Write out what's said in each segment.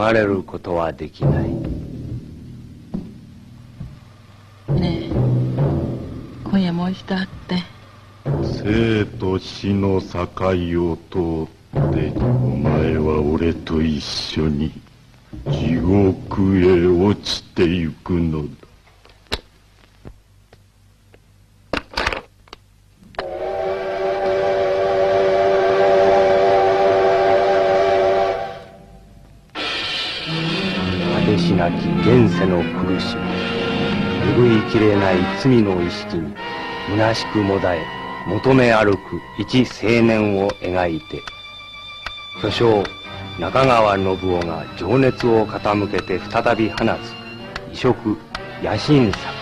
逃れることはできない。ねえ、今夜もう一度会って。生と死の境を通ってお前は俺と一緒に地獄へ落ちてゆくのだ。果てしなき現世の苦しみ、拭いきれない罪の意識に虚しくもだえ求め歩く一青年を描いて、巨匠中川信夫が情熱を傾けて再び放つ異色野心作。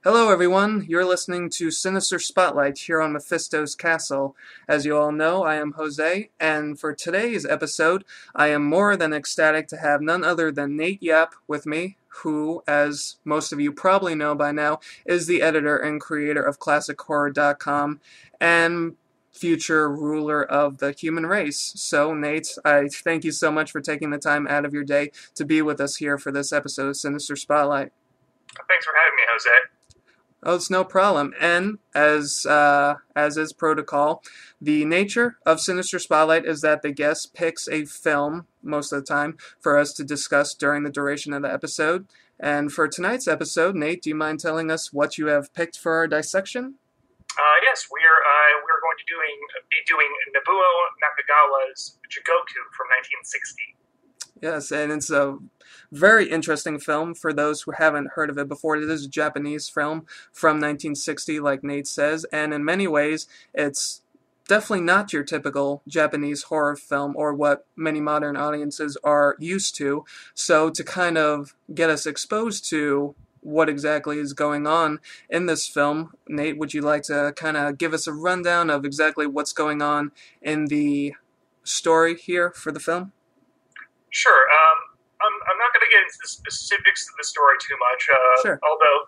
Hello everyone, you're listening to Sinister Spotlight here on Mephisto's Castle. As you all know, I am Jose, and for today's episode, I am more than ecstatic to have none other than Nate Yapp with me, who, as most of you probably know by now, is the editor and creator of ClassicHorror.com and future ruler of the human race. So, Nate, I thank you so much for taking the time out of your day to be with us here for this episode of Sinister Spotlight. Thanks for having me, Jose. Oh, it's no problem. And as is protocol, the nature of Sinister Spotlight is that the guest picks a film most of the time for us to discuss during the duration of the episode. And for tonight's episode, Nate, do you mind telling us what you have picked for our dissection? Yes, we're going to be doing Nobuo Nakagawa's Jigoku from 1960. Yes, and it's a very interesting film for those who haven't heard of it before. It is a Japanese film from 1960, like Nate says, and in many ways, it's definitely not your typical Japanese horror film or what many modern audiences are used to. So to kind of get us exposed to what exactly is going on in this film, Nate, would you like to kind of give us a rundown of exactly what's going on in the story here for the film? Sure. I'm not going to get into the specifics of the story too much. Sure. Although,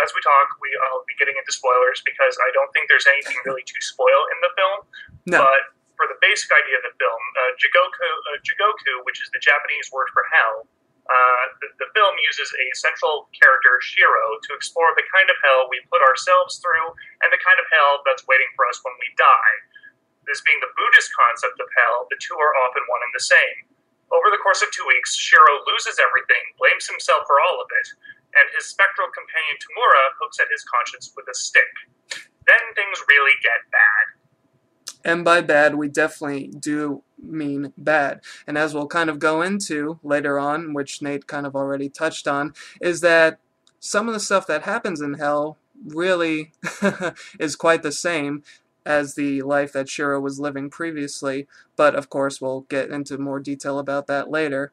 as we talk, I'll be getting into spoilers because I don't think there's anything really to spoil in the film. No. But for the basic idea of the film, Jigoku, which is the Japanese word for hell, the film uses a central character, Shiro, to explore the kind of hell we put ourselves through and the kind of hell that's waiting for us when we die. This being the Buddhist concept of hell, the two are often one and the same. Over the course of 2 weeks, Shiro loses everything, blames himself for all of it, and his spectral companion Tamura hooks at his conscience with a stick. Then things really get bad. And by bad, we definitely do mean bad. And as we'll kind of go into later on, which Nate kind of already touched on, is that some of the stuff that happens in hell really is quite the same as the life that Shiro was living previously, but of course we'll get into more detail about that later.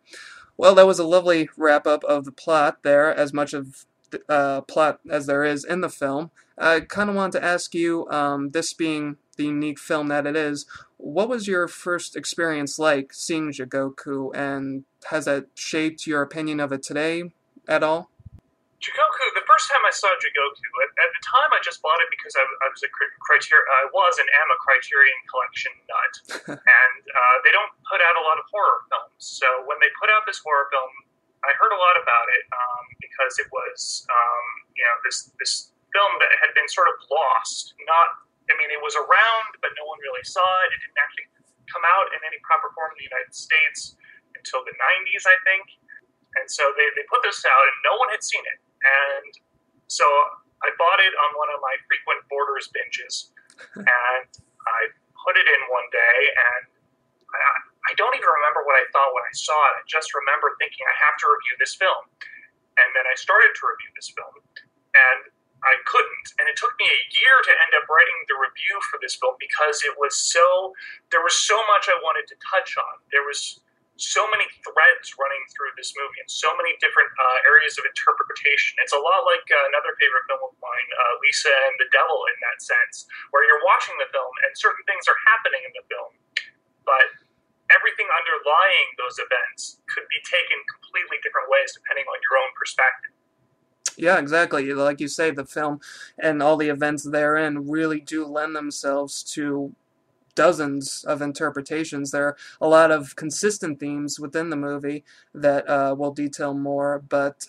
Well, that was a lovely wrap-up of the plot there, as much of the plot as there is in the film. I kind of wanted to ask you, this being the unique film that it is, what was your first experience like seeing Jigoku, and has that shaped your opinion of it today at all? Jigoku, the first time I saw Jigoku, at the time I just bought it because I was and am a Criterion Collection nut, and they don't put out a lot of horror films. So when they put out this horror film, I heard a lot about it because it was, this film that had been sort of lost. It was around, but no one really saw it. It didn't actually come out in any proper form in the United States until the 90s, I think. And so they put this out, and no one had seen it. And so I bought it on one of my frequent Borders binges, and I put it in one day, and I don't even remember what I thought when I saw it. I just remember thinking, I have to review this film. And then I started to review this film, and I couldn't. And it took me a year to end up writing the review for this film because there was so much I wanted to touch on. There was so many threads running through this movie and so many different areas of interpretation. It's a lot like another favorite film of mine, Lisa and the Devil, in that sense, where you're watching the film and certain things are happening in the film, but everything underlying those events could be taken completely different ways depending on your own perspective. Yeah, exactly. Like you say, the film and all the events therein really do lend themselves to dozens of interpretations. There are a lot of consistent themes within the movie that we'll detail more, but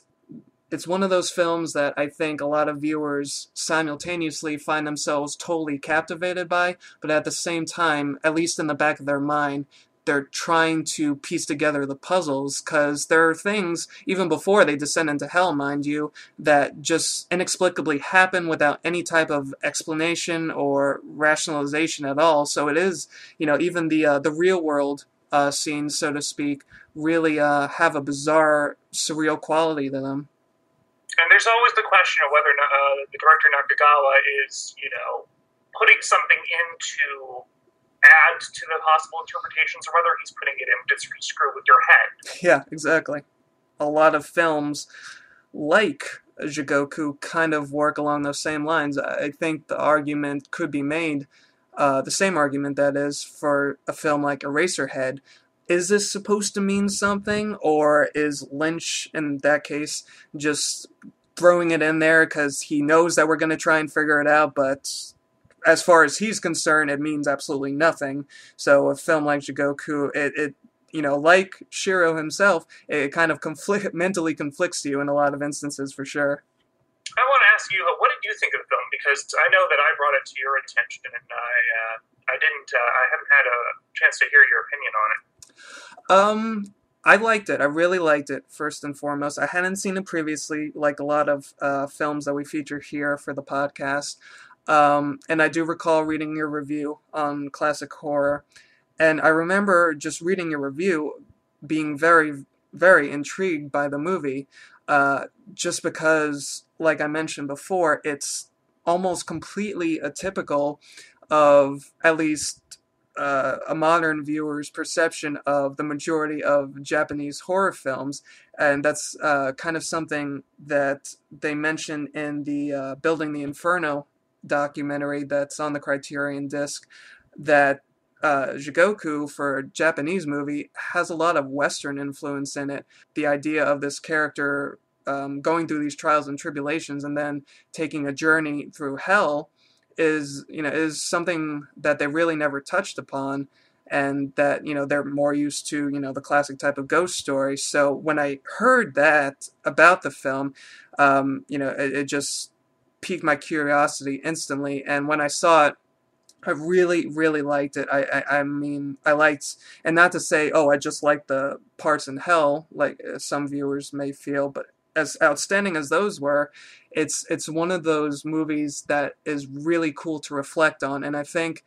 it's one of those films that I think a lot of viewers simultaneously find themselves totally captivated by, but at the same time, at least in the back of their mind, they're trying to piece together the puzzles, because there are things, even before they descend into hell, mind you, that just inexplicably happen without any type of explanation or rationalization at all. So it is, even the real world scenes, so to speak, really have a bizarre, surreal quality to them. And there's always the question of whether the director Nakagawa is, putting something in to add to the possible interpretations, or whether he's putting it in to screw with your head. Yeah, exactly. A lot of films like Jigoku kind of work along those same lines. I think the argument could be made, the same argument that is, for a film like Eraserhead. Is this supposed to mean something, or is Lynch, in that case, just throwing it in there because he knows that we're going to try and figure it out, but as far as he's concerned, it means absolutely nothing. So a film like Jigoku, it like Shiro himself, it kind of mentally conflicts you in a lot of instances, for sure. I want to ask you, what did you think of the film? Because I know that I brought it to your attention, and I haven't had a chance to hear your opinion on it. I liked it. I really liked it, first and foremost. I hadn't seen it previously, like a lot of films that we feature here for the podcast. And I do recall reading your review on Classic Horror. And I remember just reading your review being very, very intrigued by the movie, just because, like I mentioned before, it's almost completely atypical of, at least a modern viewer's perception of the majority of Japanese horror films. And that's kind of something that they mention in the Building the Inferno documentary that's on the Criterion disc, that Jigoku, for a Japanese movie, has a lot of Western influence in it. The idea of this character going through these trials and tribulations and then taking a journey through hell is something that they really never touched upon, and that they're more used to the classic type of ghost story. So when I heard that about the film, it just piqued my curiosity instantly, and when I saw it, I really, really liked it. I mean, I liked, and not to say, oh, I just liked the parts in hell, like some viewers may feel, but as outstanding as those were, it's one of those movies that is really cool to reflect on, and I think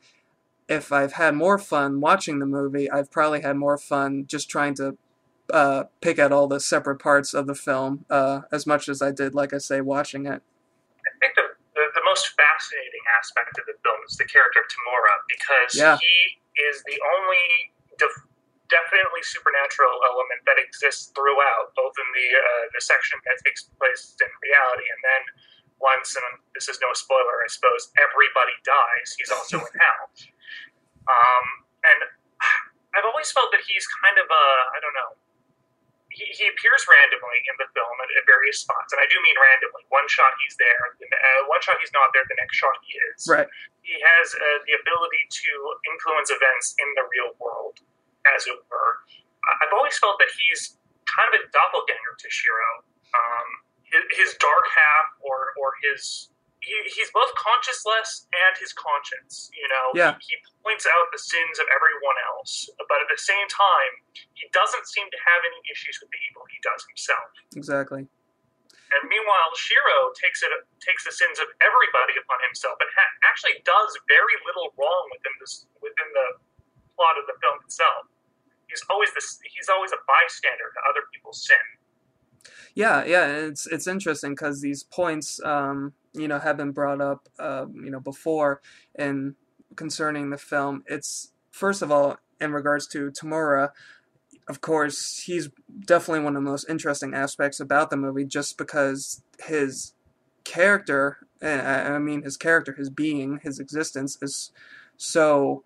if I've had more fun watching the movie, I've probably had more fun just trying to pick out all the separate parts of the film, as much as I did, like I say, watching it. I think the most fascinating aspect of the film is the character of Tamura, because he is the only definitely supernatural element that exists throughout, both in the section that takes place in reality, and then once, and this is no spoiler, I suppose, everybody dies, he's also in hell. And I've always felt that he's kind of I don't know, he appears randomly in the film at various spots, and I do mean randomly. One shot he's there, one shot he's not there, the next shot he is. Right. He has the ability to influence events in the real world, as it were. I've always felt that he's kind of a doppelganger to Shiro. His dark half, or his he's both conscienceless and his conscience. Yeah. He points out the sins of everyone else, but at the same time, he doesn't seem to have any issues with the evil he does himself. Exactly. And meanwhile, Shiro takes the sins of everybody upon himself, and actually does very little wrong within the plot of the film itself. He's always a bystander to other people's sin. Yeah, it's interesting because these points, have been brought up, before in concerning the film. It's first of all in regards to Tamura. Of course, he's definitely one of the most interesting aspects about the movie, just because his character, his being, his existence is so.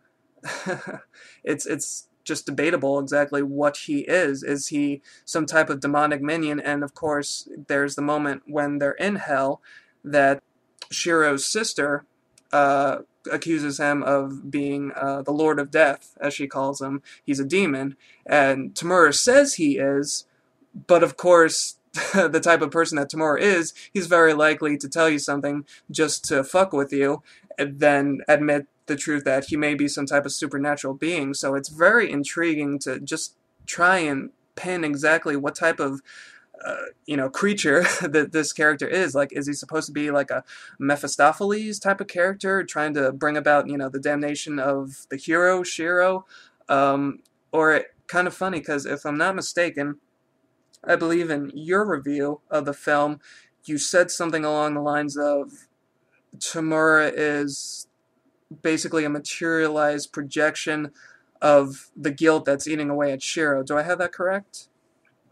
it's just debatable exactly what he is. Is he some type of demonic minion? And of course, there's the moment when they're in hell that Shiro's sister accuses him of being the Lord of Death, as she calls him. He's a demon, and Tamura says he is, but of course, the type of person that Tamura is, he's very likely to tell you something just to fuck with you, and then admit the truth that he may be some type of supernatural being. So it's very intriguing to just try and pin exactly what type of creature that this character is. Like, is he supposed to be like a Mephistopheles type of character, trying to bring about, the damnation of the hero, Shiro? Or kind of funny, because if I'm not mistaken, I believe in your review of the film, you said something along the lines of Tamura is basically a materialized projection of the guilt that's eating away at Shiro. Do I have that correct?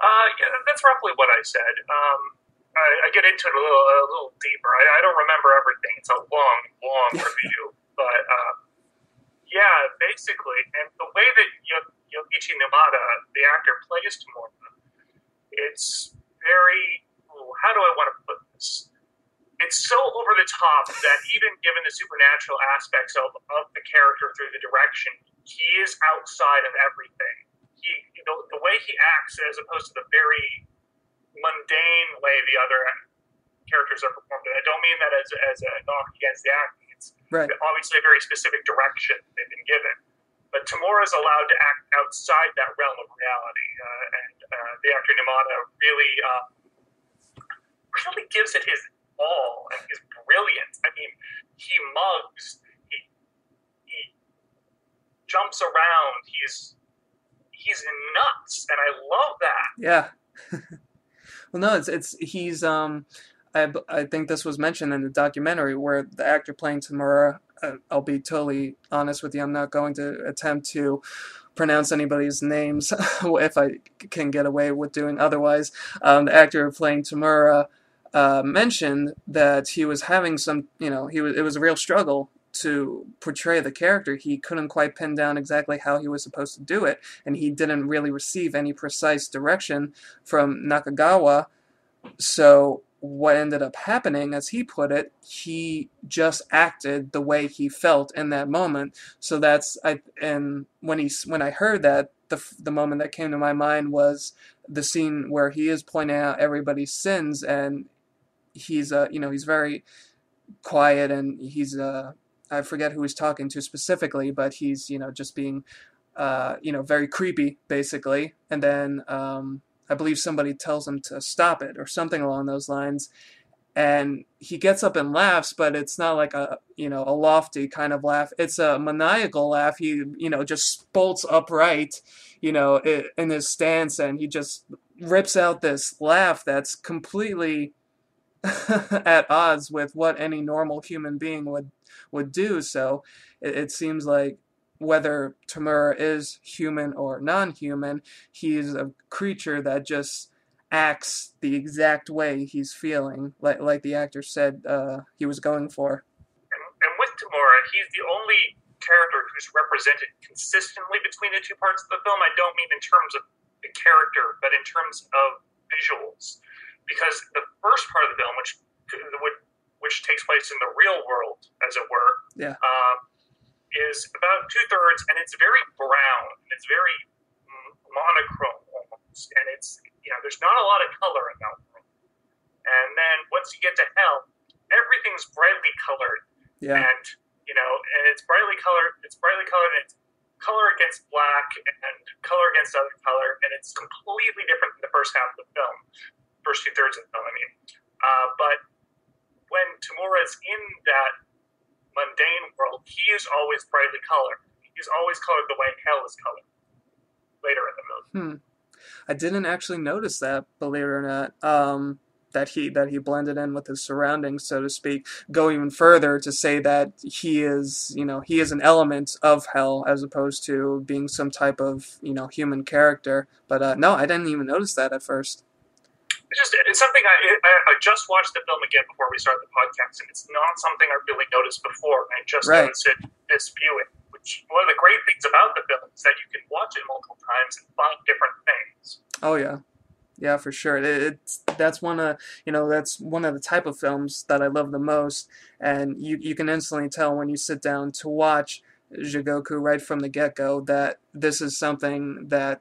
Yeah, that's roughly what I said. I get into it a little deeper. I don't remember everything. It's a long review. But, yeah, basically, and the way that Yoichi Numata, the actor, plays Tamura, it's very, how do I want to put this? It's so over the top that even given the supernatural aspects of the character through the direction, he is outside of everything. The way he acts, as opposed to the very mundane way the other characters are performed. And I don't mean that as a knock against the acting. It's right. Obviously a very specific direction they've been given. But Tamura is allowed to act outside that realm of reality, and the actor Numata really gives it his all and his brilliance. I mean, he mugs, he jumps around, he's nuts, and I love that. Yeah. Well, no, he's I think this was mentioned in the documentary where the actor playing Tamura, I'll be totally honest with you, I'm not going to attempt to pronounce anybody's names if I can get away with doing otherwise. The actor playing Tamura mentioned that he was having some, it was a real struggle to portray the character. He couldn't quite pin down exactly how he was supposed to do it, and he didn't really receive any precise direction from Nakagawa. So what ended up happening, as he put it, he just acted the way he felt in that moment. So and when I heard that, the moment that came to my mind was the scene where he is pointing out everybody's sins, and he's he's very quiet, and he's I forget who he's talking to specifically, but he's just being very creepy basically, and then I believe somebody tells him to stop it or something along those lines, and he gets up and laughs, but it's not like a lofty kind of laugh. It's a maniacal laugh. He just bolts upright in his stance, and he just rips out this laugh that's completely at odds with what any normal human being would do. So it seems like whether Tamura is human or non-human, he's a creature that just acts the exact way he's feeling, like the actor said he was going for. And with Tamura, he's the only character who's represented consistently between the two parts of the film. I don't mean in terms of the character, but in terms of visuals. Because the first part of the film, which takes place in the real world, as it were, yeah, is about 2/3, and it's very brown, and it's very monochrome almost, and it's there's not a lot of color in that world. And then once you get to hell, everything's brightly colored. Yeah. And, and it's brightly colored, and it's color against black and color against other color, and it's completely different than the first half of the film, first 2/3 of the film, I mean. But when Tamura's in that mundane world, he is always brightly colored. He's always colored the way hell is colored later in the movie. I didn't actually notice that, believe it or not. That he blended in with his surroundings, so to speak. Go even further to say that he is an element of hell as opposed to being some type of human character. But no, I didn't even notice that at first. It's something I just watched the film again before we started the podcast, and it's not something I really noticed before. I just noticed it this viewing. Which one of the great things about the film is that you can watch it multiple times and find different things. Oh yeah. Yeah, for sure. That's one of the type of films that I love the most, and you can instantly tell when you sit down to watch Jigoku right from the get-go that this is something that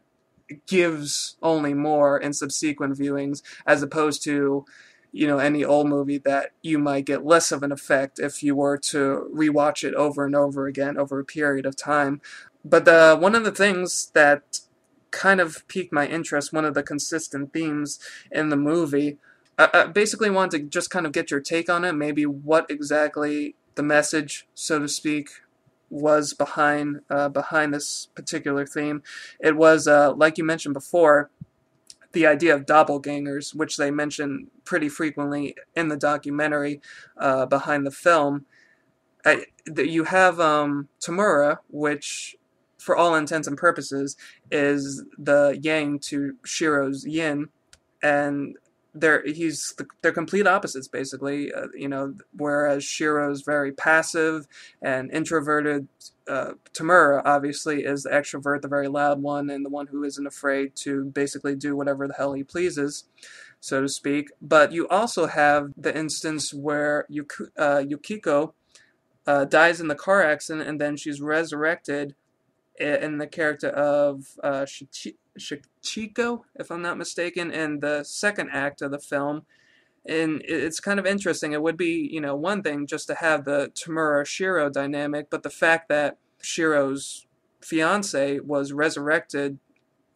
gives only more in subsequent viewings, as opposed to any old movie that you might get less of an effect if you were to rewatch it over and over again over a period of time. But one of the things that kind of piqued my interest, one of the consistent themes in the movie, I basically wanted to just kind of get your take on it, maybe what exactly the message, so to speak, was behind this particular theme. It was, like you mentioned before, the idea of doppelgangers, which they mention pretty frequently in the documentary behind the film. You have Tamura, which, for all intents and purposes, is the yang to Shiro's yin, and they're complete opposites, basically. Whereas Shiro's very passive and introverted, Tamura obviously is the extrovert, the very loud one, and the one who isn't afraid to basically do whatever the hell he pleases, so to speak. But you also have the instance where Yukiko dies in the car accident, and then she's resurrected in the character of Shichiko, if I'm not mistaken, in the second act of the film. And it's kind of interesting. It would be, one thing just to have the Tamura-Shiro dynamic, but the fact that Shiro's fiance was resurrected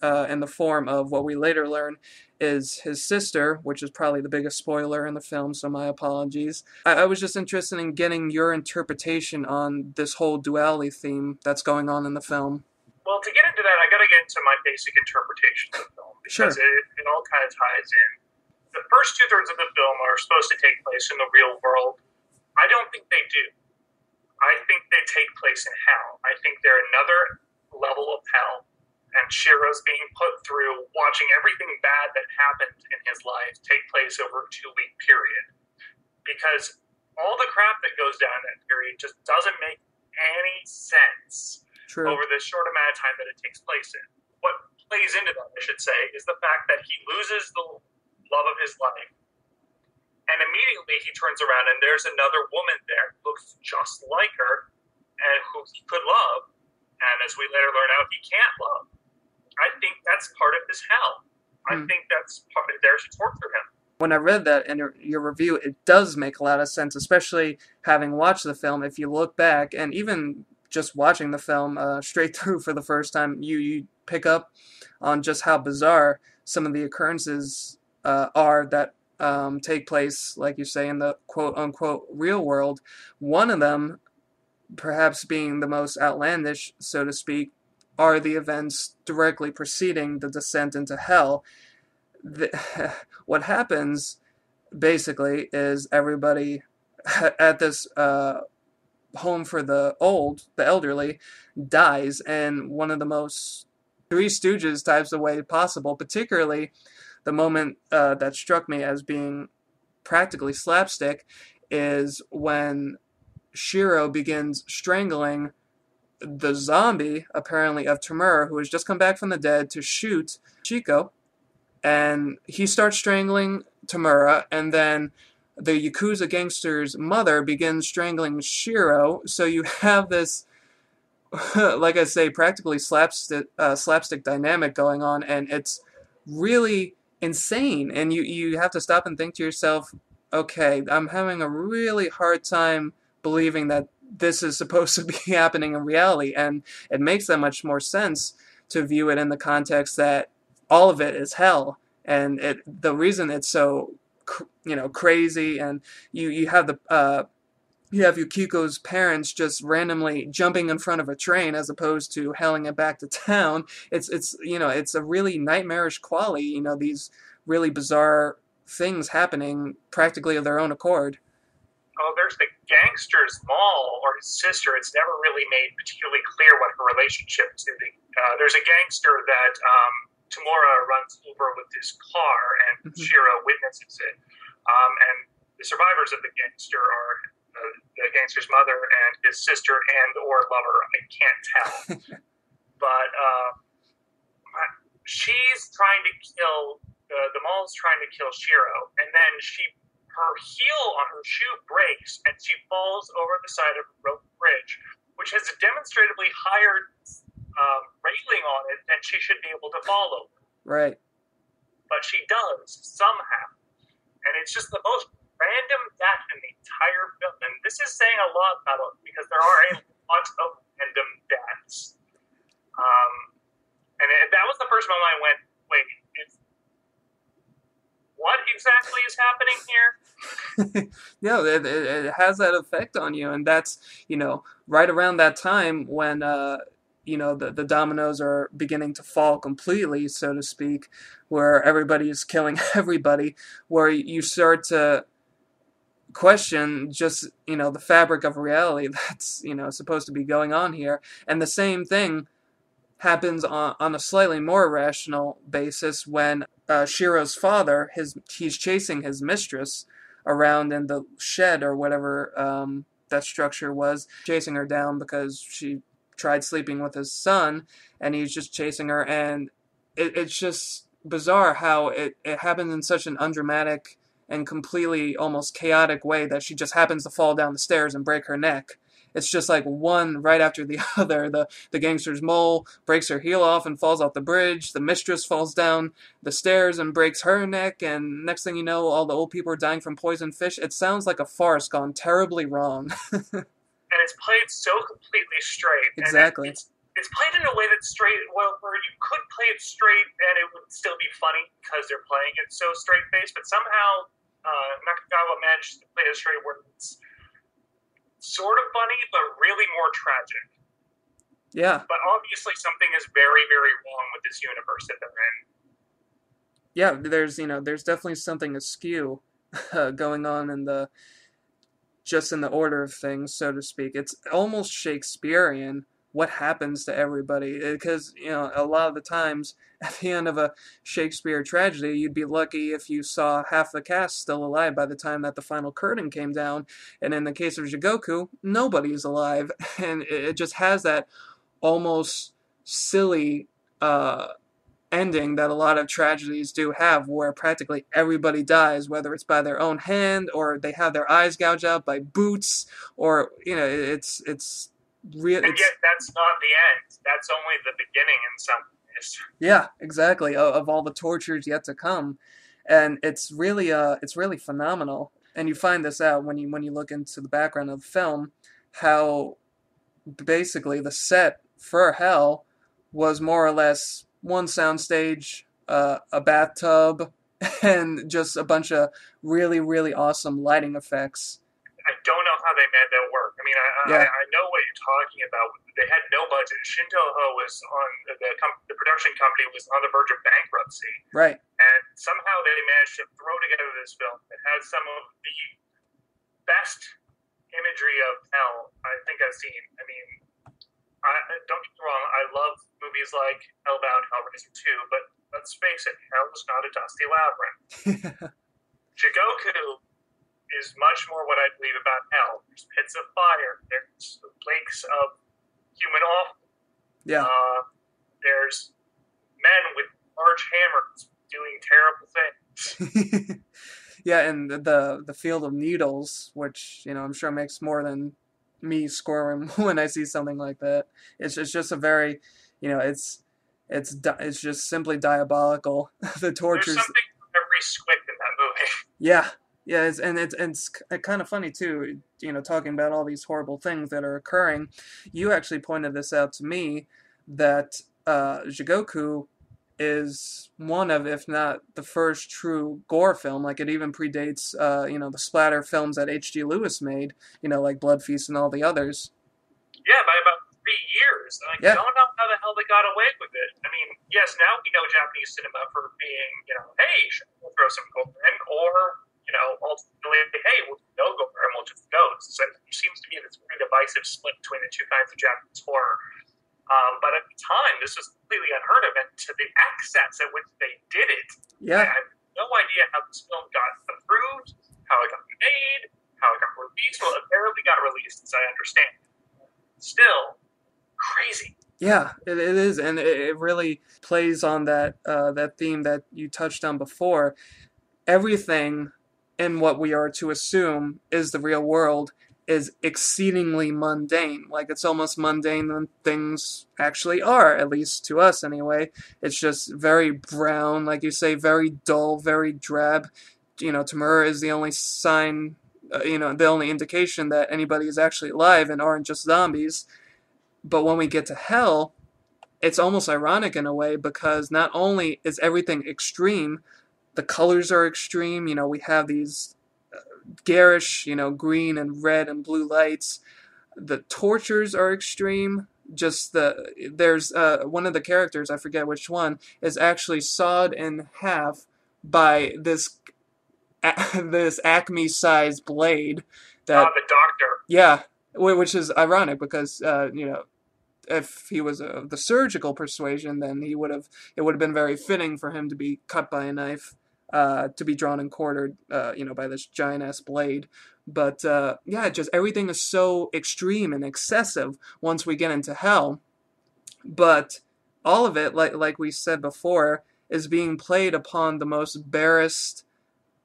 in the form of what we later learn is his sister, which is probably the biggest spoiler in the film, so my apologies. I was just interested in getting your interpretation on this whole duality theme that's going on in the film. Well, to get into that, I got to get into my basic interpretation of the film, because it all kind of ties in. The first 2/3 of the film are supposed to take place in the real world. I don't think they do. I think they take place in hell. I think they're another level of hell. And Shiro's being put through watching everything bad that happened in his life take place over a 2-week period. Because all the crap that goes down in that period just doesn't make any sense over the short amount of time that it takes place in. What plays into that, I should say, is the fact that he loses the love of his life. And immediately he turns around and there's another woman there who looks just like her and who he could love. And as we later learn out, he can't love. I think that's part of his hell. I think that's part of there's torture him. When I read that in your review, it does make a lot of sense, especially having watched the film. If you look back, and even just watching the film straight through for the first time, you pick up on just how bizarre some of the occurrences are that take place, like you say, in the quote-unquote real world. One of them, perhaps being the most outlandish, so to speak, are the events directly preceding the descent into hell. What happens, basically, is everybody at this home for the elderly, dies in one of the most Three Stooges types of way possible, particularly the moment that struck me as being practically slapstick is when Shiro begins strangling the zombie, apparently, of Tamura, who has just come back from the dead to shoot Chico, and he starts strangling Tamura, and then the Yakuza gangster's mother begins strangling Shiro, so you have this, like I say, practically slapstick dynamic going on, and it's really insane, and you have to stop and think to yourself, okay, I'm having a really hard time believing that this is supposed to be happening in reality, and it makes that much more sense to view it in the context that all of it is hell, and the reason it's so crazy, and you have you have Yukiko's parents just randomly jumping in front of a train as opposed to hailing it back to town. It's a really nightmarish quality. These really bizarre things happening practically of their own accord. Oh, there's the gangster's mall or his sister. It's never really made particularly clear what her relationship to there's a gangster that Tamura runs over with his car, and Shiro witnesses it. And the survivors of the gangster are the gangster's mother and his sister and or lover. I can't tell. But she's trying to kill, the mall's trying to kill Shiro, and then her heel on her shoe breaks, and she falls over the side of a rope bridge, which has a demonstratively higher railing on it than she should be able to fall over. Right. But she does, somehow. And it's just the most random death in the entire film. And this is saying a lot about it, because there are a lot of random deaths. And that was the first moment I went, wait, what exactly is happening here? Yeah, it has that effect on you, and that's right around that time when the dominoes are beginning to fall completely, so to speak, where everybody is killing everybody, where you start to question just the fabric of reality that's supposed to be going on here. And the same thing happens on a slightly more rational basis when Shiro's father, he's chasing his mistress around in the shed or whatever that structure was, chasing her down because she tried sleeping with his son, and he's just chasing her, and it's just bizarre how it happens in such an undramatic and completely almost chaotic way that she just happens to fall down the stairs and break her neck. It's just like one right after the other. The gangster's mole breaks her heel off and falls off the bridge. The mistress falls down the stairs and breaks her neck. And next thing you know, all the old people are dying from poisoned fish. It sounds like a farce gone terribly wrong. And it's played so completely straight. Exactly. And it's played in a way that's straight, where you could play it straight and it would still be funny because they're playing it so straight-faced. But somehow Nakagawa managed to play it straight where it's sort of funny, but really more tragic. Yeah. But obviously something is very, very wrong with this universe that they're in. Yeah, there's definitely something askew going on in the order of things, so to speak. It's almost Shakespearean what happens to everybody, because a lot of the times at the end of a Shakespeare tragedy, you'd be lucky if you saw half the cast still alive by the time that the final curtain came down, and in the case of Jigoku, nobody's alive, and it just has that almost silly ending that a lot of tragedies do have, where practically everybody dies, whether it's by their own hand or they have their eyes gouged out by boots, or it's real. And yet, that's not the end. That's only the beginning in some ways. Yeah, exactly. Of all the tortures yet to come, and it's really phenomenal. And you find this out when you look into the background of the film, how basically the set for Hell was more or less one soundstage, a bathtub, and just a bunch of really, really awesome lighting effects. I don't know how they made that work. I mean, I know what you're talking about. They had no budget. Shintoho was on the production company was on the verge of bankruptcy. Right. And somehow they managed to throw together this film that has some of the best imagery of hell I think I've seen. I mean, don't get me wrong, I love movies like Hellbound, Hellraiser 2, but let's face it, hell is not a dusty labyrinth. Jigoku is much more what I believe about hell. There's pits of fire, there's lakes of human offal. Yeah. There's men with large hammers doing terrible things. Yeah, and the field of needles, which I'm sure makes more than me squirm when I see something like that. It's just a very, it's just simply diabolical. The tortures. There's something for every squid in that movie. Yeah, Yeah, it's kind of funny too, talking about all these horrible things that are occurring. You actually pointed this out to me that Jigoku is one of, if not the first true gore film. Like it even predates, the splatter films that H.G. Lewis made, like Blood Feast and all the others. Yeah, by about 3 years. I Yeah. don't know how the hell they got away with it. I mean, yes, now we know Japanese cinema for being, hey, we'll throw some gore in, or, ultimately, hey, we'll do no gore and we'll just go. So there seems to be this very divisive split between the two kinds of Japanese horror. But at the time, this was completely unheard of, and to the accents at which they did it, Yeah. I have no idea how this film got approved, how it got made, how it got released. Well, it barely got released, as I understand. Still, crazy. Yeah, it is, and it really plays on that theme that you touched on before. Everything in what we are to assume is the real world is exceedingly mundane. Like it's almost mundane than things actually are, at least to us anyway. It's just very brown, like you say, very dull, very drab. Tamura is the only sign, the only indication that anybody is actually alive and aren't just zombies. But when we get to hell, it's almost ironic in a way because not only is everything extreme, the colors are extreme. We have these garish, green and red and blue lights. The tortures are extreme. There's one of the characters, I forget which one, is actually sawed in half by this Acme-sized blade. That The doctor. Yeah, which is ironic because if he was of the surgical persuasion, then it would have been very fitting for him to be cut by a knife, to be drawn and quartered, by this giant ass blade. But just everything is so extreme and excessive once we get into hell. But all of it, like we said before, is being played upon the most barest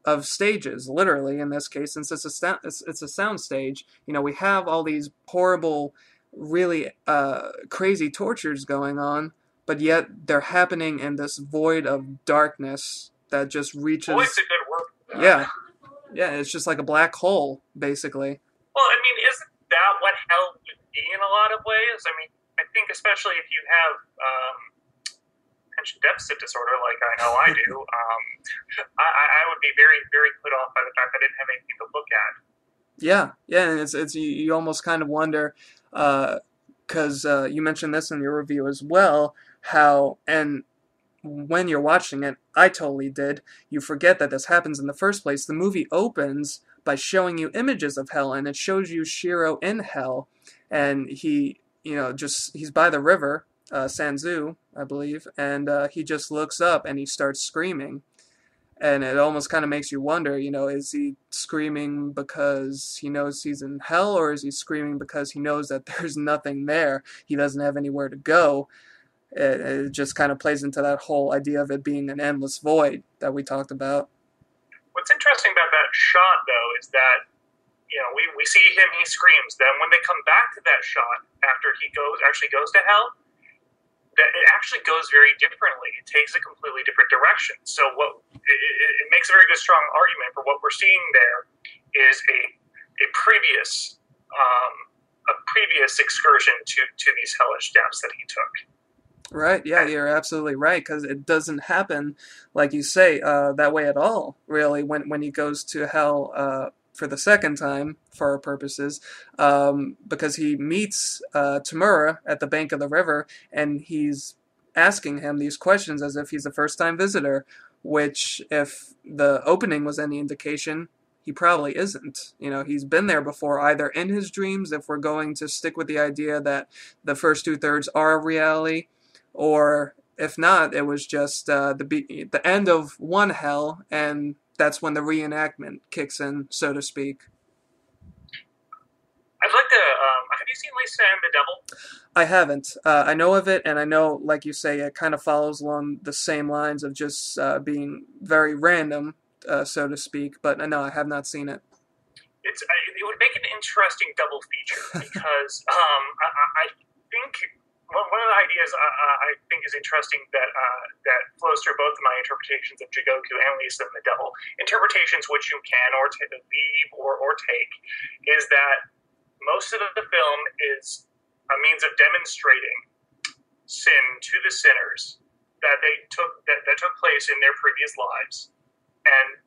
of stages, literally in this case, since it's a sound stage. We have all these horrible, really crazy tortures going on, but yet they're happening in this void of darkness that just reaches. Void's a good word. Yeah, it's just like a black hole, basically. Well, I mean, isn't that what hell would be in a lot of ways? I mean, I think especially if you have attention deficit disorder, like I know I do, I would be very, very put off by the fact that I didn't have anything to look at. Yeah, and it's you almost kind of wonder, because you mentioned this in your review as well, how, and when you're watching it, I totally did, you forget that this happens in the first place. The movie opens by showing you images of hell, and it shows you Shiro in hell, and he's by the river, Sanzu, I believe, and he just looks up and he starts screaming. And it almost kind of makes you wonder, is he screaming because he knows he's in hell, or is he screaming because he knows that there's nothing there? He doesn't have anywhere to go. It just kind of plays into that whole idea of it being an endless void that we talked about. What's interesting about that shot, though, is that, we see him, he screams. Then when they come back to that shot after he actually goes to hell, that it actually goes very differently. It takes a completely different direction. So it makes a very good, strong argument for what we're seeing there is a previous excursion to these hellish depths that he took. Right, yeah, you're absolutely right, because it doesn't happen, like you say, that way at all, really, when he goes to hell for the second time, for our purposes, because he meets Tamura at the bank of the river, and he's asking him these questions as if he's a first-time visitor, which, if the opening was any indication, he probably isn't. He's been there before, either in his dreams, if we're going to stick with the idea that the first two-thirds are reality, or if not, it was just the end of one hell, and that's when the reenactment kicks in, so to speak. I'd like to. Have you seen Lisa and the Devil? I haven't. I know of it, and I know, like you say, it kind of follows along the same lines of just being very random, so to speak. But no, I have not seen it. It would make an interesting double feature because I think one of the ideas I think is interesting that flows through both of my interpretations of Jigoku and Lisa and the Devil. Interpretations which you can leave or take is that most of the film is a means of demonstrating sin to the sinners that took place in their previous lives, and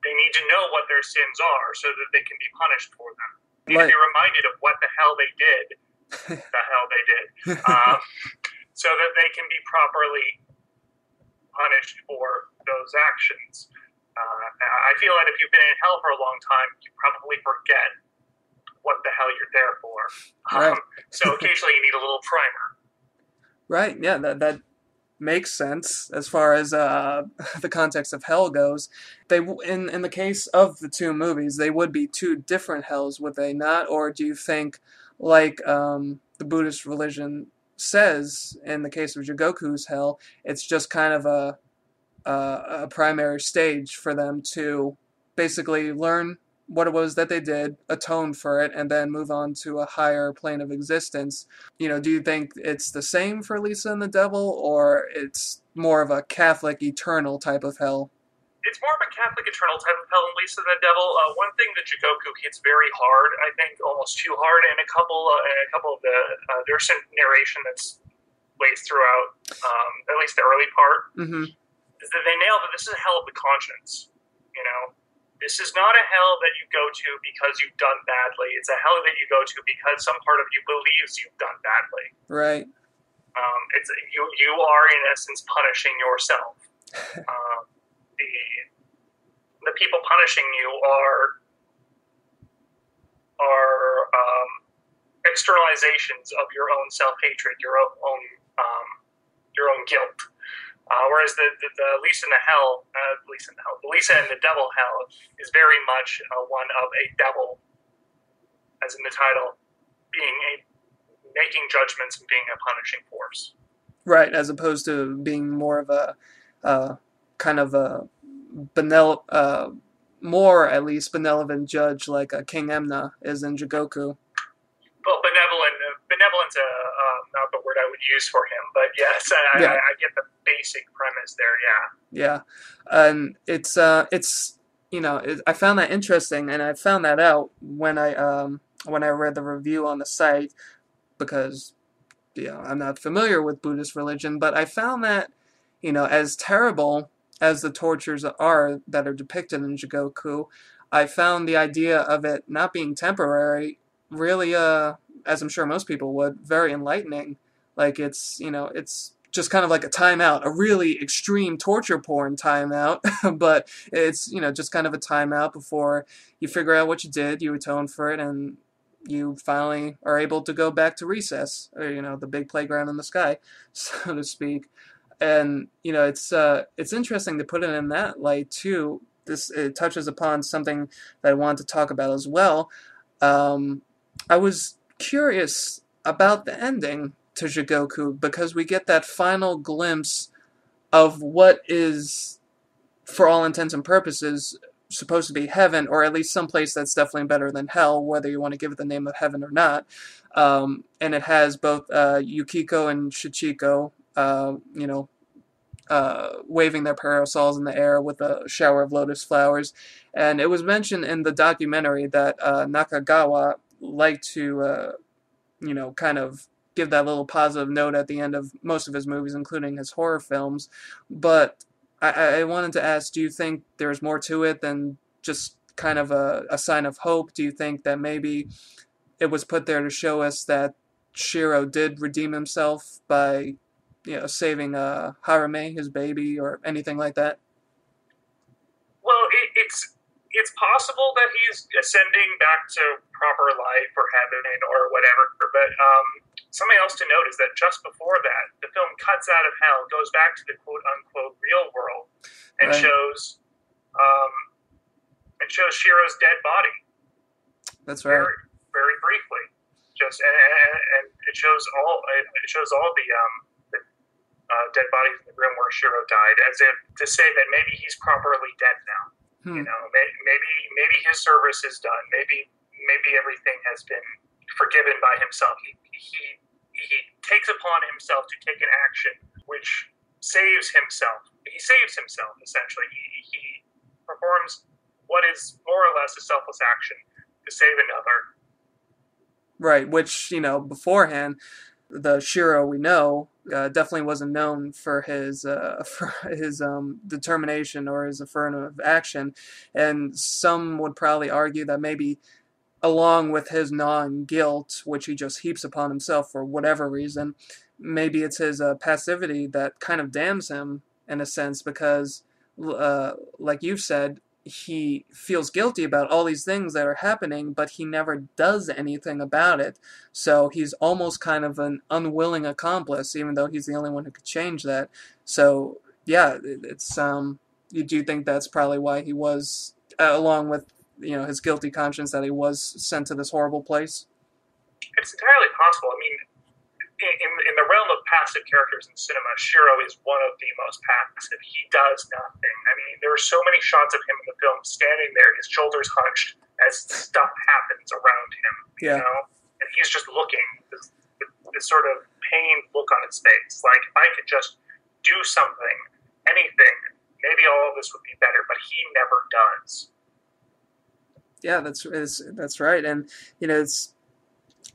they need to know what their sins are so that they can be punished for them. They need to be reminded of what the hell they did, so that they can be properly punished for those actions. I feel that if you've been in hell for a long time, you probably forget what the hell you're there for. Right. So occasionally you need a little primer. Right, yeah, that makes sense as far as the context of hell goes. They in the case of the two movies, they would be two different hells, would they not? Or do you think, like the Buddhist religion says in the case of Jigoku's hell, it's just kind of a primary stage for them to basically learn what it was that they did, atone for it, and then move on to a higher plane of existence? You know, do you think it's the same for Lisa and the Devil, or it's more of a Catholic eternal type of hell? It's more of a Catholic eternal type of hell in Lisa and the Devil. One thing that Jigoku hits very hard, I think almost too hard, in a couple of the there's some narration that's laced throughout, at least the early part, is that they nail that this is a hell of the conscience. You know, this is not a hell that you go to because you've done badly. It's a hell that you go to because some part of you believes you've done badly. Right. It's you are in essence punishing yourself. The people punishing you are externalizations of your own self-hatred, your own guilt. Whereas the Lisa and the Devil hell is very much one of a devil, as in the title, making judgments and being a punishing force. Right, as opposed to being more of a kind of a more at least benevolent judge like King Emna is in Jigoku. Well, benevolent's not the word I would use for him, but yes, I get the basic premise there. Yeah, and it's you know, I found that interesting, and I found that out when I read the review on the site, because I'm not familiar with Buddhist religion, but I found that, you know, as terrible as the tortures are that are depicted in Jigoku, I found the idea of it not being temporary really, as I'm sure most people would, very enlightening. Like, it's, you know, it's just kind of like a timeout, a really extreme torture porn timeout, but it's, you know, just kind of a timeout before you figure out what you did, you atone for it, and you finally are able to go back to recess, or, you know, the big playground in the sky, so to speak. And, you know, it's interesting to put it in that light too. It touches upon something that I wanted to talk about as well. I was curious about the ending to Jigoku, because we get that final glimpse of what is, for all intents and purposes, supposed to be heaven, or at least someplace that's definitely better than hell, whether you want to give it the name of heaven or not. And it has both Yukiko and Shichiko, you know, waving their parasols in the air with a shower of lotus flowers. And it was mentioned in the documentary that Nakagawa liked to, you know, kind of give that little positive note at the end of most of his movies, including his horror films. But I wanted to ask, do you think there's more to it than just kind of a sign of hope? Do you think that maybe it was put there to show us that Shiro did redeem himself by, you know, saving Harame, his baby, or anything like that? Well, it's possible that he's ascending back to proper life or heaven or whatever, but something else to note is that just before that, the film cuts out of hell, goes back to the quote-unquote real world, and Right. shows Shiro's dead body. That's right. Very, very briefly. And it shows all the dead bodies in the room where Shiro died, as if to say that maybe he's properly dead now. You know, maybe his service is done. Maybe everything has been forgiven by himself. He takes upon himself to take an action which saves himself. He saves himself, essentially. He performs what is more or less a selfless action to save another. Right, which, beforehand, the Shiro we know definitely wasn't known for his determination or his affirmative action, and some would probably argue that maybe along with his gnawing guilt, which he just heaps upon himself for whatever reason, maybe it's his passivity that kind of damns him in a sense because, like you've said, he feels guilty about all these things that are happening, but he never does anything about it. So he's almost kind of an unwilling accomplice, even though he's the only one who could change that. So yeah, it's you do think that's probably why he was, along with his guilty conscience, that he was sent to this horrible place. It's entirely possible. I mean, in the realm of passive characters in cinema, Shiro is one of the most passive. He does nothing. I mean, there are so many shots of him in the film standing there, his shoulders hunched, as stuff happens around him, you know? And he's just looking, this sort of pained look on his face. Like, if I could just do something, anything, maybe all of this would be better, but he never does. Yeah, that's right. And,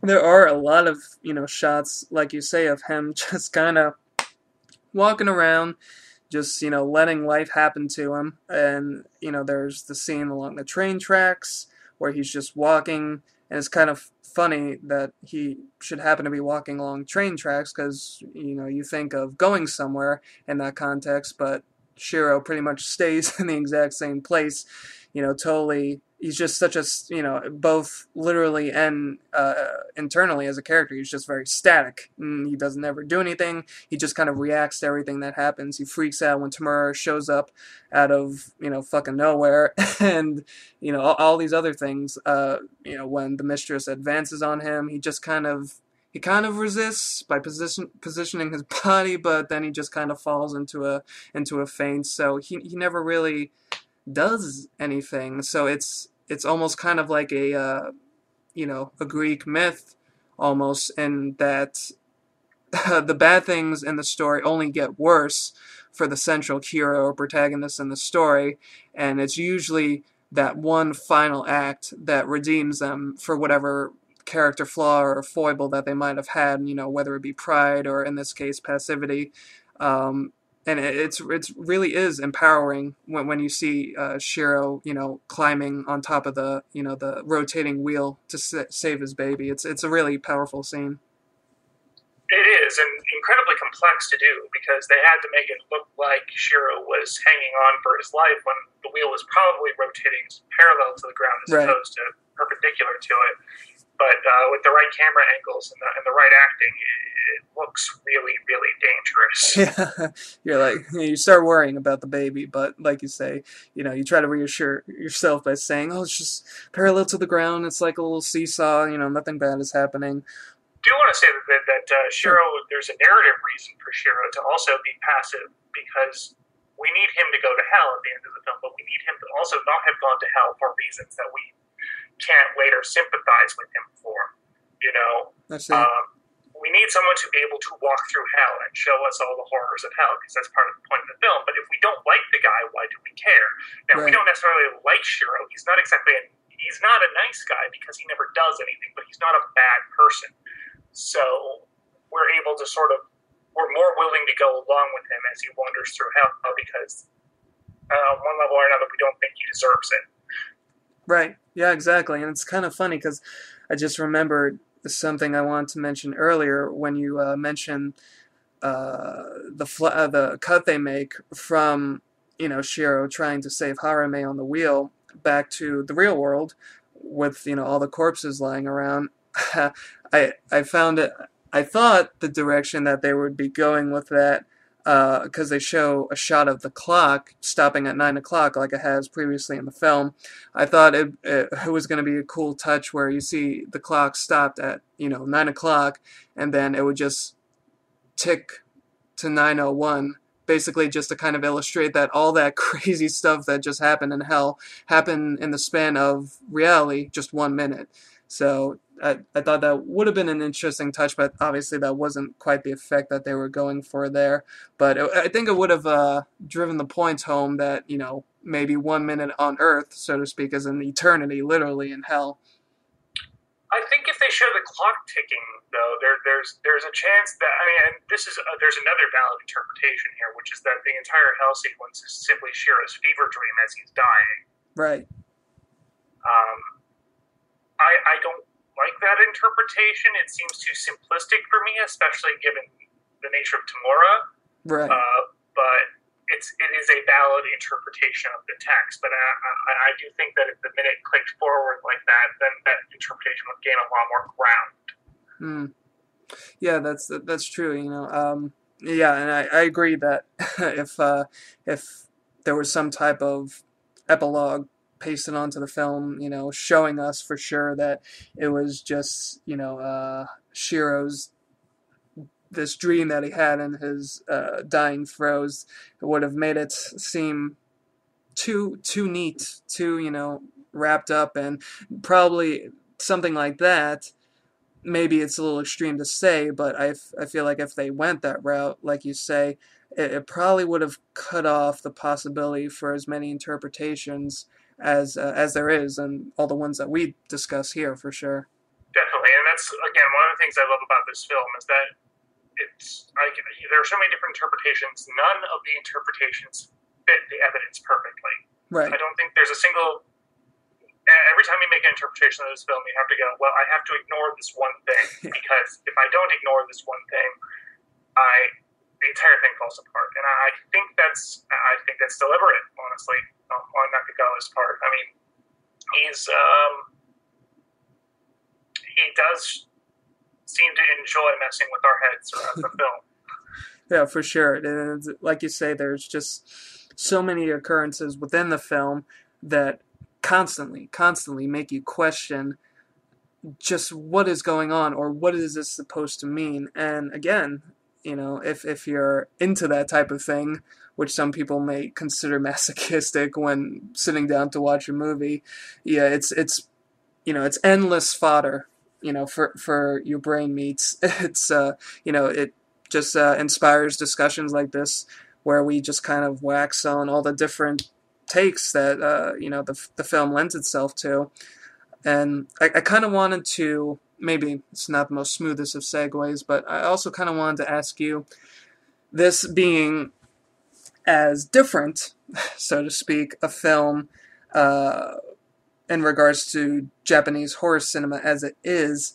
there are a lot of, shots, like you say, of him just kind of walking around, just, letting life happen to him. And, there's the scene along the train tracks where he's just walking, and it's kind of funny that he should happen to be walking along train tracks because, you think of going somewhere in that context, but Shiro pretty much stays in the exact same place, totally. He's just such a, both literally and internally as a character, he's just very static. He doesn't ever do anything. He just kind of reacts to everything that happens. He freaks out when Tamura shows up out of, fucking nowhere. And, all these other things, when the mistress advances on him, he kind of resists by positioning his body, but then he just kind of falls into a faint. So he never really does anything. So it's almost kind of like a Greek myth almost, in that the bad things in the story only get worse for the central hero or protagonist in the story, and it's usually that one final act that redeems them for whatever character flaw or foible that they might have had, whether it be pride or, in this case, passivity. And it's really is empowering when you see Shiro, climbing on top of the the rotating wheel to save his baby. It's a really powerful scene. It is, and incredibly complex to do, because they had to make it look like Shiro was hanging on for his life when the wheel was probably rotating parallel to the ground as opposed to perpendicular to it. But with the right camera angles and the right acting, it looks really, really dangerous. Yeah, you start worrying about the baby, but like you say, you try to reassure yourself by saying, oh, it's just parallel to the ground, it's like a little seesaw, nothing bad is happening. I do want to say that Shiro, there's a narrative reason for Shiro to also be passive, because we need him to go to hell at the end of the film, but we need him to also not have gone to hell for reasons that we can't later sympathize with him for, we need someone to be able to walk through hell and show us all the horrors of hell, because that's part of the point of the film. But if we don't like the guy, why do we care? Now, we don't necessarily like Shiro. He's not a nice guy because he never does anything, but he's not a bad person. So we're able to we're more willing to go along with him as he wanders through hell, because on one level or another, we don't think he deserves it. Right. Yeah, exactly. And it's kind of funny because I just remembered something I wanted to mention earlier when you mentioned the cut they make from Shiro trying to save Harame on the wheel back to the real world with all the corpses lying around. I found it. I thought the direction that they would be going with that, because they show a shot of the clock stopping at 9 o'clock like it has previously in the film. I thought it was going to be a cool touch where you see the clock stopped at 9 o'clock, and then it would just tick to 9:01, basically just to kind of illustrate that all that crazy stuff that just happened in hell happened in the span of reality, just 1 minute. So I thought that would have been an interesting touch, but obviously that wasn't quite the effect that they were going for there. But I think it would have driven the point home that, maybe 1 minute on Earth, so to speak, is an eternity, literally, in hell. I think if they show the clock ticking, though, there's a chance that and there's another valid interpretation here, which is that the entire hell sequence is simply Shiro's fever dream as he's dying. Right. I don't like that interpretation. It seems too simplistic for me, especially given the nature of Tamura. Right. But it is a valid interpretation of the text. But I do think that if the minute clicked forward like that, then that interpretation would gain a lot more ground. Yeah, that's true. Yeah, and I agree that if there was some type of epilogue pasted onto the film, showing us for sure that it was just, Shiro's this dream that he had in his dying throes, it would have made it seem too neat, too wrapped up, and probably something like that. Maybe it's a little extreme to say, but I feel like if they went that route, like you say, it probably would have cut off the possibility for as many interpretations as there is, and all the ones that we discuss here for sure. Definitely, and that's again one of the things I love about this film is that there are so many different interpretations. None of the interpretations fit the evidence perfectly. Right. I don't think there's a single. Every time you make an interpretation of this film, you have to go, well, I have to ignore this one thing because if I don't ignore this one thing, the entire thing falls apart. And I think that's deliberate, honestly, on Nakagawa's part. I mean, he does seem to enjoy messing with our heads throughout the film. Yeah, for sure. And like you say, there's just so many occurrences within the film that constantly make you question just what is going on or what is this supposed to mean. And again, if you're into that type of thing, which some people may consider masochistic when sitting down to watch a movie, yeah, it's endless fodder, for your brain meats. It's it just inspires discussions like this where we just kind of wax on all the different takes that the film lends itself to. And I kind of wanted to, maybe it's not the most smoothest of segues, but I also kind of wanted to ask you, this being as different, so to speak, a film in regards to Japanese horror cinema as it is,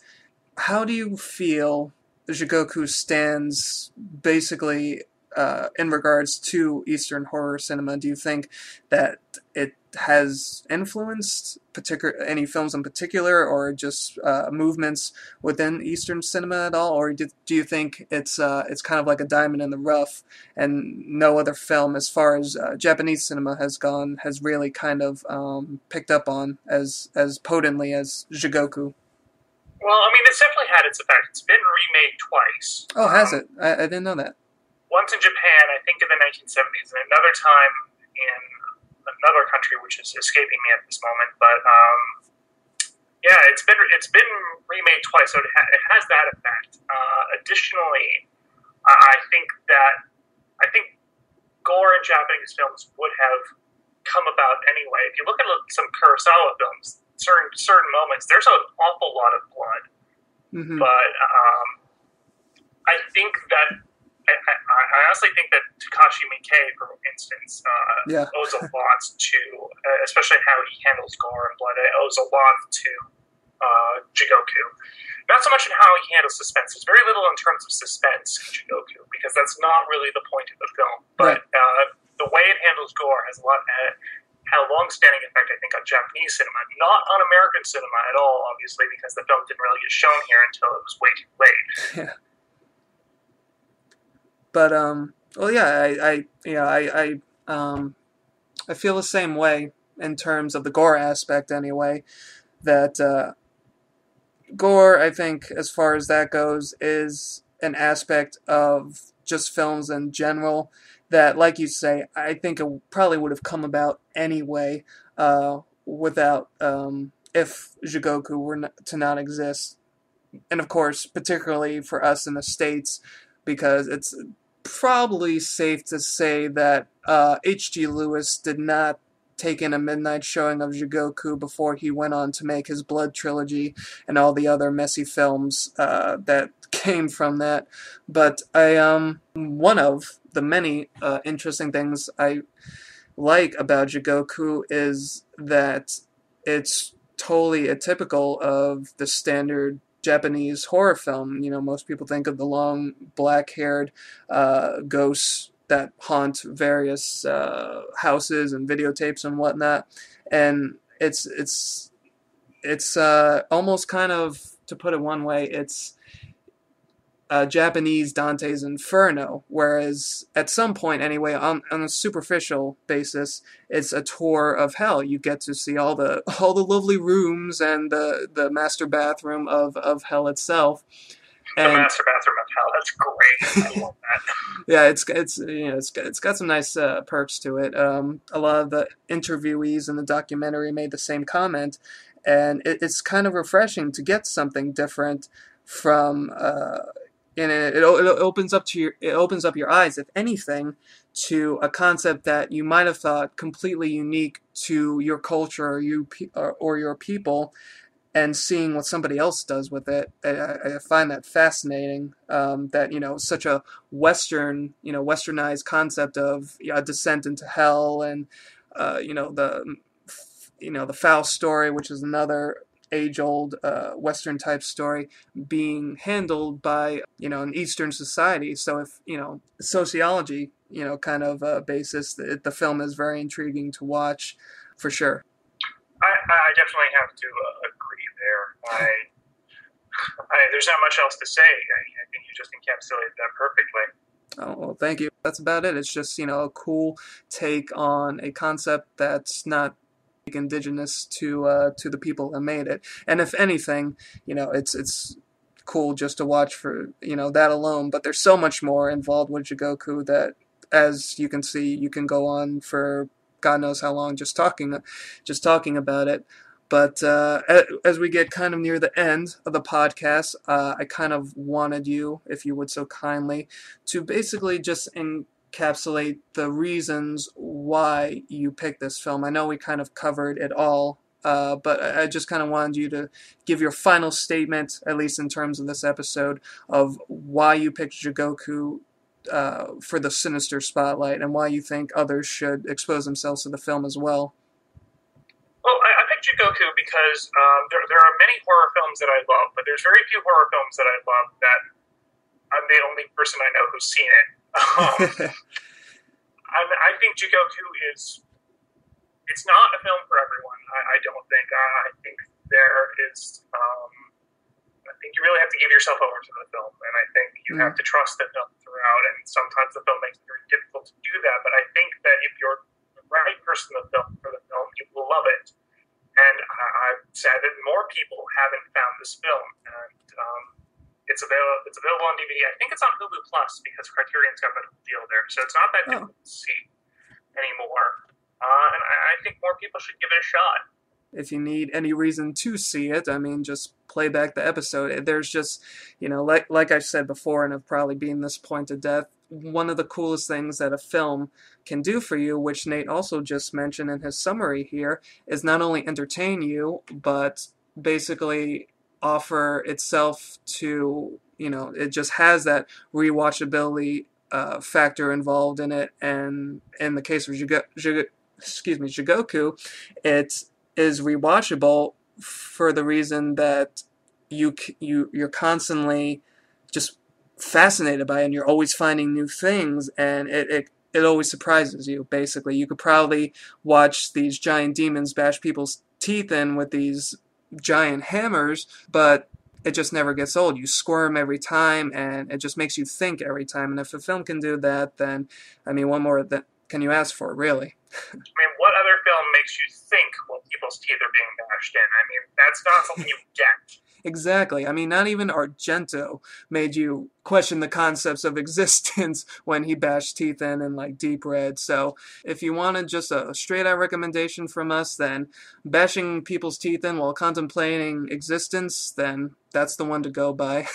how do you feel Jigoku stands basically in regards to Eastern horror cinema? Do you think that it has influenced any films in particular, or just movements within Eastern cinema at all, or do you think it's kind of like a diamond in the rough, and no other film, as far as Japanese cinema has gone, has really kind of picked up on as potently as Jigoku? Well, I mean, it's definitely had its effect. It's been remade twice. Oh, has it? I didn't know that. Once in Japan, I think in the 1970s, and another time in another country, which is escaping me at this moment. But yeah, it's been remade twice, so it has that effect. Additionally, I think gore in Japanese films would have come about anyway. If you look at some Kurosawa films, certain moments, there's an awful lot of blood. Mm-hmm. But I think that. I honestly think that Takashi Miike, for instance, owes a lot to, especially how he handles gore and blood, it owes a lot to Jigoku. Not so much in how he handles suspense. There's very little in terms of suspense in Jigoku, because that's not really the point of the film. But the way it handles gore has had a long-standing effect, I think, on Japanese cinema. Not on American cinema at all, obviously, because the film didn't really get shown here until it was way too late. Yeah. But well, yeah, I feel the same way in terms of the gore aspect, anyway. That gore, I think, as far as that goes, is an aspect of just films in general that, like you say, I think it probably would have come about anyway, without if Jigoku were to not exist. And of course, particularly for us in the States, because it's probably safe to say that H.G. Lewis did not take in a midnight showing of Jigoku before he went on to make his Blood trilogy and all the other messy films that came from that. But one of the many interesting things I like about Jigoku is that it's totally atypical of the standard Japanese horror film. You know, most people think of the long, black-haired ghosts that haunt various houses and videotapes and whatnot, and it's almost kind of, to put it one way, it's Japanese Dante's Inferno, whereas at some point anyway, on a superficial basis, it's a tour of hell. You get to see all the lovely rooms and the master bathroom of hell itself. And the master bathroom of hell, that's great. I love that. Yeah, it's got some nice perks to it. A lot of the interviewees in the documentary made the same comment, and it's kind of refreshing to get something different from. And it opens up your eyes, if anything, to a concept that you might have thought completely unique to your culture or your people, and seeing what somebody else does with it. I find that fascinating. That such a westernized concept of a descent into hell, and the Faust story, which is another age-old Western type story, being handled by an Eastern society. So if sociology kind of basis, the film is very intriguing to watch for sure. I definitely have to agree there. There's not much else to say. I think you just encapsulated that perfectly. Oh, well, thank you. That's about it. It's just a cool take on a concept that's not indigenous to the people that made it. And if anything, it's cool just to watch for that alone. But there's so much more involved with Jigoku that, as you can see, you can go on for God knows how long just talking about it. But as we get kind of near the end of the podcast, I kind of wanted you, if you would so kindly, to basically just encapsulate the reasons why you picked this film. I know we kind of covered it all, but I just kind of wanted you to give your final statement, at least in terms of this episode, of why you picked Jigoku for the Sinister spotlight, and why you think others should expose themselves to the film as well. Well, I picked Jigoku because there are many horror films that I love, but there's very few horror films that I love that I'm the only person I know who's seen it. I think Jigoku it's not a film for everyone. I don't think. I think there is. I think you really have to give yourself over to the film, and I think you have to trust the film throughout. And sometimes the film makes it very difficult to do that. But I think that if you're the right person for the film, you will love it. And I'm sad that more people haven't found this film. And it's available on DVD. I think it's on Hulu Plus because Criterion's got a deal there, so it's not that difficult to see anymore. And I think more people should give it a shot. If you need any reason to see it, I mean, just play back the episode. There's just, like I've said before, and have probably beaten this point to death, one of the coolest things that a film can do for you, which Nate also just mentioned in his summary here, is not only entertain you, but basically offer itself to, it just has that rewatchability factor involved in it. And in the case of Jigoku, it is rewatchable for the reason that you're constantly just fascinated by it, and you're always finding new things, and it always surprises you. Basically, you could probably watch these giant demons bash people's teeth in with these giant hammers, but it just never gets old. You squirm every time, and it just makes you think every time. And if a film can do that, then what more can you ask for, really? What other film makes you think while people's teeth are being bashed in? That's not something you get. Exactly. I mean, not even Argento made you question the concepts of existence when he bashed teeth in like Deep Red. So if you wanted just a straight out recommendation from us, then bashing people's teeth in while contemplating existence, then that's the one to go by.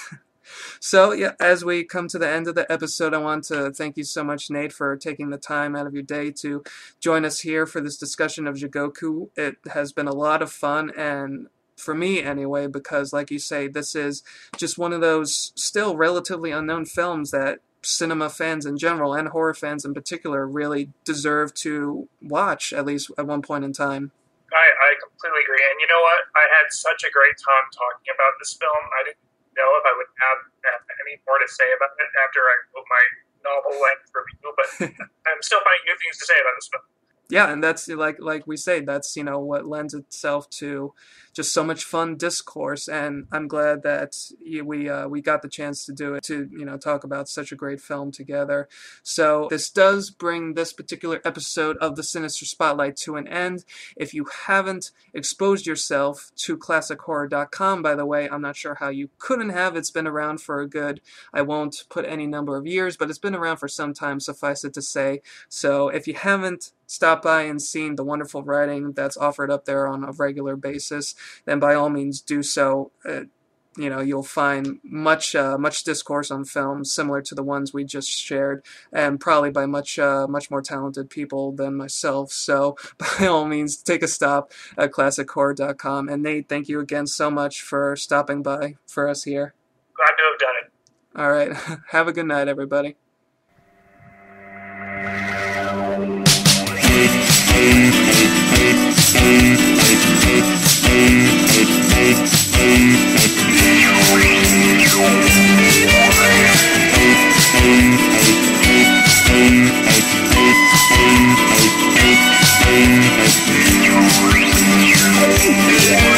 So, yeah, as we come to the end of the episode, I want to thank you so much, Nate, for taking the time out of your day to join us here for this discussion of Jigoku. It has been a lot of fun, and for me anyway, because like you say, this is just one of those still relatively unknown films that cinema fans in general and horror fans in particular really deserve to watch, at least at one point in time. I completely agree. And you know what? I had such a great time talking about this film. I didn't know if I would have any more to say about it after I wrote my novel-length review, but I'm still finding new things to say about this film. Yeah, and that's like we say, that's what lends itself to just so much fun discourse, and I'm glad that we got the chance to do it, to talk about such a great film together. So this does bring this particular episode of the Sinister Spotlight to an end. If you haven't exposed yourself to ClassicHorror.com, by the way, I'm not sure how you couldn't have. It's been around for a good, I won't put any number of years, but it's been around for some time, suffice it to say. So if you haven't stopped by and seen the wonderful writing that's offered up there on a regular basis, then by all means do so. You'll find much discourse on films similar to the ones we just shared, and probably by much more talented people than myself. So by all means, take a stop at ClassicHorror.com. And Nate, thank you again so much for stopping by for us here. Glad to have done it. All right. Have a good night, everybody. Yeah.